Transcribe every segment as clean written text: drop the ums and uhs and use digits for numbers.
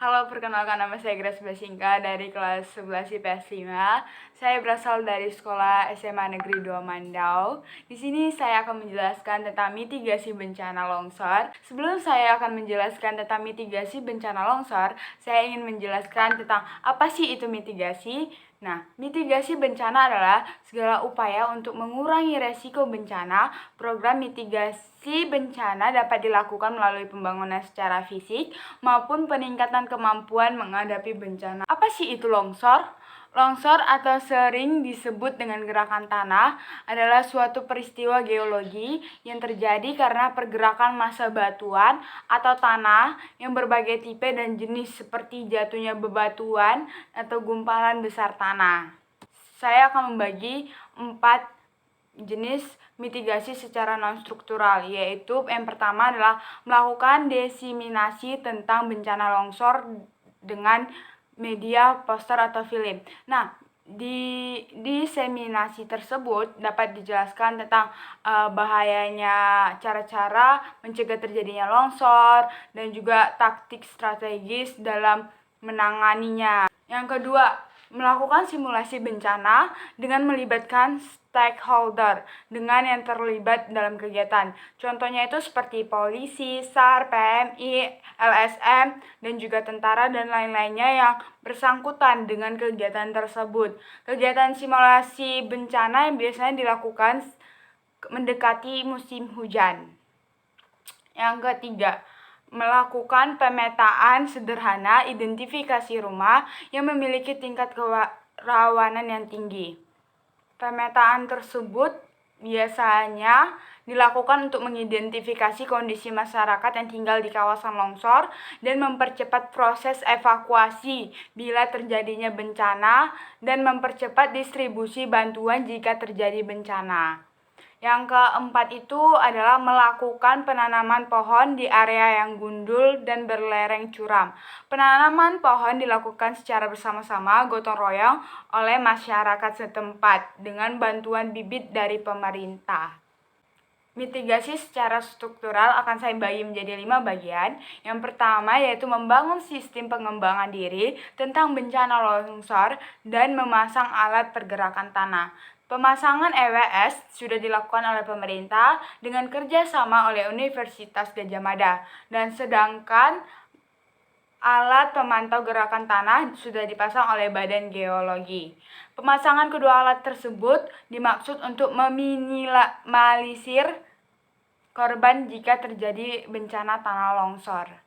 Halo, perkenalkan nama saya Grace Basingka dari kelas 11 IPS 5. Saya berasal dari sekolah SMA Negeri 2 Mandau. Di sini saya akan menjelaskan tentang mitigasi bencana longsor. Sebelum saya akan menjelaskan tentang mitigasi bencana longsor, saya ingin menjelaskan tentang apa sih itu mitigasi. Nah, mitigasi bencana adalah segala upaya untuk mengurangi resiko bencana. Program mitigasi bencana dapat dilakukan melalui pembangunan secara fisik maupun peningkatan kemampuan menghadapi bencana. Apa sih itu longsor? Longsor atau sering disebut dengan gerakan tanah adalah suatu peristiwa geologi yang terjadi karena pergerakan massa batuan atau tanah yang berbagai tipe dan jenis seperti jatuhnya bebatuan atau gumpalan besar tanah. Saya akan membagi 4 jenis mitigasi secara non-struktural, yaitu yang pertama adalah melakukan desiminasi tentang bencana longsor dengan media poster atau film. Nah, di diseminasi tersebut dapat dijelaskan tentang bahayanya cara-cara mencegah terjadinya longsor dan juga taktik strategis dalam menanganinya. Yang kedua, melakukan simulasi bencana dengan melibatkan stakeholder dengan yang terlibat dalam kegiatan. Contohnya itu seperti polisi, SAR, PMI, LSM, dan juga tentara dan lain-lainnya yang bersangkutan dengan kegiatan tersebut. Kegiatan simulasi bencana yang biasanya dilakukan mendekati musim hujan. Yang ketiga, melakukan pemetaan sederhana identifikasi rumah yang memiliki tingkat kerawanan yang tinggi. Pemetaan tersebut biasanya dilakukan untuk mengidentifikasi kondisi masyarakat yang tinggal di kawasan longsor dan mempercepat proses evakuasi bila terjadinya bencana dan mempercepat distribusi bantuan jika terjadi bencana. Yang keempat itu adalah melakukan penanaman pohon di area yang gundul dan berlereng curam. Penanaman pohon dilakukan secara bersama-sama gotong royong oleh masyarakat setempat dengan bantuan bibit dari pemerintah. Mitigasi secara struktural akan saya bagi menjadi 5 bagian. Yang pertama yaitu membangun sistem pengembangan diri tentang bencana longsor dan memasang alat pergerakan tanah. Pemasangan EWS sudah dilakukan oleh pemerintah dengan kerjasama oleh Universitas Gadjah Mada, dan sedangkan alat pemantau gerakan tanah sudah dipasang oleh Badan Geologi. Pemasangan kedua alat tersebut dimaksud untuk meminimalisir korban jika terjadi bencana tanah longsor.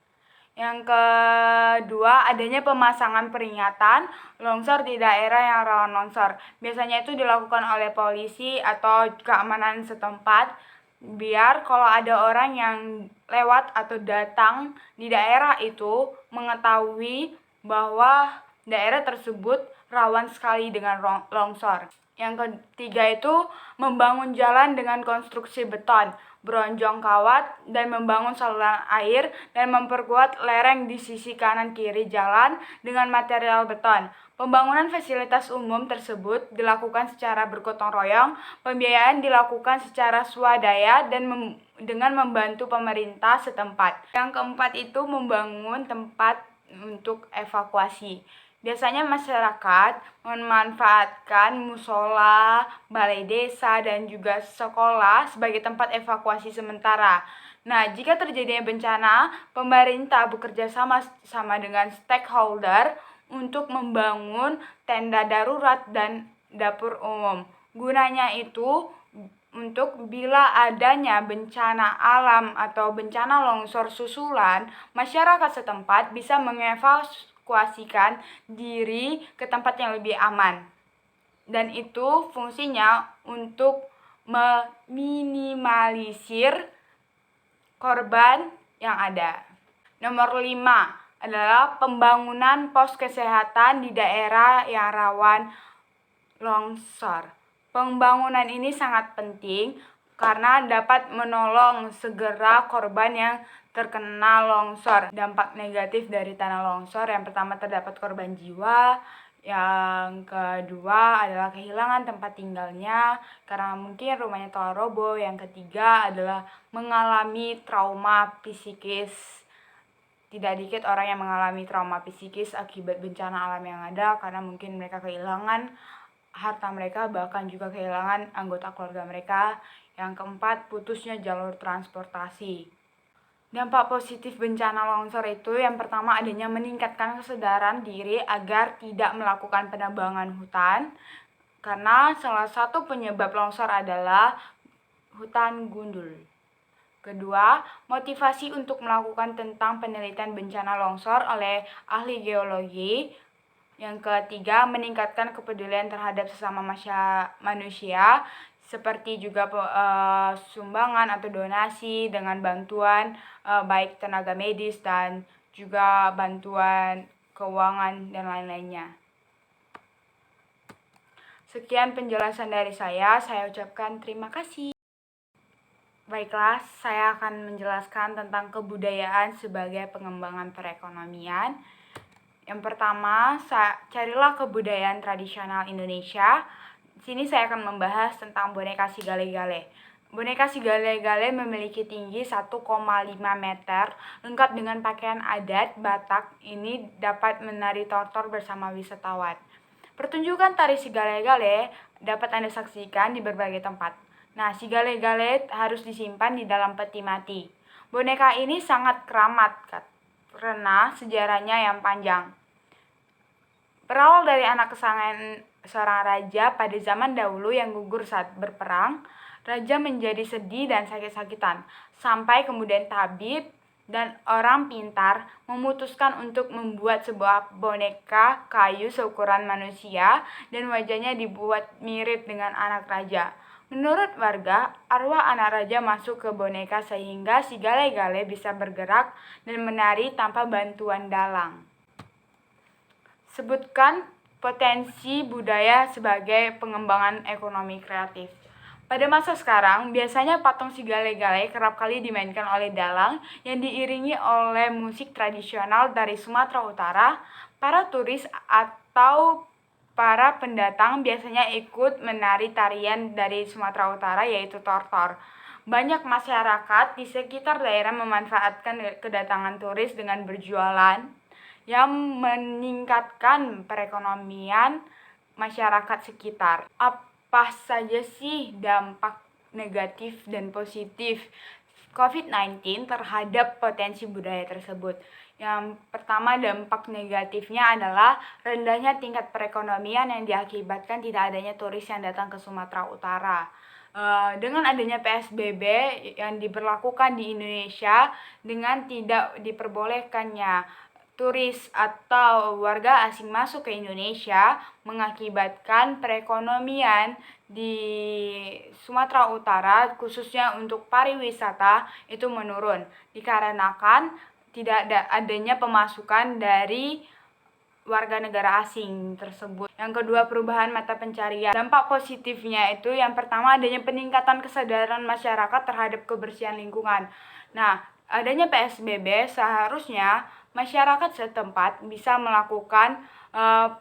Yang kedua, adanya pemasangan peringatan longsor di daerah yang rawan longsor. Biasanya itu dilakukan oleh polisi atau keamanan setempat, biar kalau ada orang yang lewat atau datang di daerah itu mengetahui bahwa daerah tersebut rawan sekali dengan longsor. Yang ketiga itu membangun jalan dengan konstruksi beton, beronjong kawat, dan membangun saluran air dan memperkuat lereng di sisi kanan kiri jalan dengan material beton. Pembangunan fasilitas umum tersebut dilakukan secara bergotong royong, pembiayaan dilakukan secara swadaya dan dengan membantu pemerintah setempat. Yang keempat itu membangun tempat untuk evakuasi. Biasanya masyarakat memanfaatkan musola, balai desa, dan juga sekolah sebagai tempat evakuasi sementara. Nah, jika terjadinya bencana, pemerintah bekerja sama dengan stakeholder untuk membangun tenda darurat dan dapur umum. Gunanya itu untuk bila adanya bencana alam atau bencana longsor susulan, masyarakat setempat bisa mengevakuasikan diri ke tempat yang lebih aman. Dan itu fungsinya untuk meminimalisir korban yang ada. Nomor 5 adalah pembangunan pos kesehatan di daerah yang rawan longsor. Pembangunan ini sangat penting karena dapat menolong segera korban yang terkena longsor. Dampak negatif dari tanah longsor, yang pertama terdapat korban jiwa, yang kedua adalah kehilangan tempat tinggalnya karena mungkin rumahnya telah roboh, yang ketiga adalah mengalami trauma psikis tidak dikit orang yang mengalami trauma psikis akibat bencana alam yang ada, karena mungkin mereka kehilangan harta mereka, bahkan juga kehilangan anggota keluarga mereka. Yang keempat, putusnya jalur transportasi. Dampak positif bencana longsor itu yang pertama adanya meningkatkan kesadaran diri agar tidak melakukan penebangan hutan, karena salah satu penyebab longsor adalah hutan gundul. Kedua, motivasi untuk melakukan tentang penelitian bencana longsor oleh ahli geologi. Yang ketiga, meningkatkan kepedulian terhadap sesama manusia, seperti juga sumbangan atau donasi dengan bantuan baik tenaga medis dan juga bantuan keuangan dan lain-lainnya. Sekian penjelasan dari saya ucapkan terima kasih. Baiklah, saya akan menjelaskan tentang kebudayaan sebagai pengembangan perekonomian. Yang pertama, carilah kebudayaan tradisional Indonesia. Di sini saya akan membahas tentang boneka si gale-gale. Boneka si gale-gale memiliki tinggi 1,5 meter, lengkap dengan pakaian adat Batak. Ini dapat menari tortor bersama wisatawan. Pertunjukan tari si gale-gale dapat Anda saksikan di berbagai tempat. Nah, si gale-gale harus disimpan di dalam peti mati. Boneka ini sangat keramat karena sejarahnya yang panjang. Berawal dari anak kesayangan seorang raja pada zaman dahulu yang gugur saat berperang, raja menjadi sedih dan sakit-sakitan, sampai kemudian tabib dan orang pintar memutuskan untuk membuat sebuah boneka kayu seukuran manusia dan wajahnya dibuat mirip dengan anak raja. Menurut warga, arwah anak raja masuk ke boneka sehingga si gale-gale bisa bergerak dan menari tanpa bantuan dalang. Sebutkan potensi budaya sebagai pengembangan ekonomi kreatif. Pada masa sekarang, biasanya patung si gale-gale kerap kali dimainkan oleh dalang yang diiringi oleh musik tradisional dari Sumatera Utara. Para turis atau para pendatang biasanya ikut menari tarian dari Sumatera Utara, yaitu tortor. Banyak masyarakat di sekitar daerah memanfaatkan kedatangan turis dengan berjualan yang meningkatkan perekonomian masyarakat sekitar. Apa saja sih dampak negatif dan positif COVID-19 terhadap potensi budaya tersebut? Yang pertama, dampak negatifnya adalah rendahnya tingkat perekonomian yang diakibatkan tidak adanya turis yang datang ke Sumatera Utara. Dengan adanya PSBB yang diberlakukan di Indonesia, dengan tidak diperbolehkannya turis atau warga asing masuk ke Indonesia, mengakibatkan perekonomian di Sumatera Utara, khususnya untuk pariwisata, itu menurun, dikarenakan tidak adanya pemasukan dari warga negara asing tersebut. Yang kedua, perubahan mata pencarian. Dampak positifnya itu yang pertama adanya peningkatan kesadaran masyarakat terhadap kebersihan lingkungan. Nah, adanya PSBB seharusnya masyarakat setempat bisa melakukan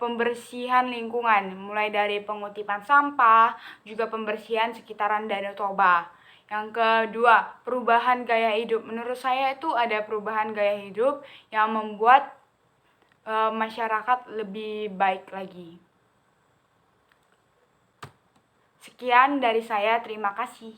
pembersihan lingkungan, mulai dari pengutipan sampah, juga pembersihan sekitaran Danau Toba. Yang kedua, perubahan gaya hidup. Menurut saya itu ada perubahan gaya hidup yang membuat masyarakat lebih baik lagi. Sekian dari saya, terima kasih.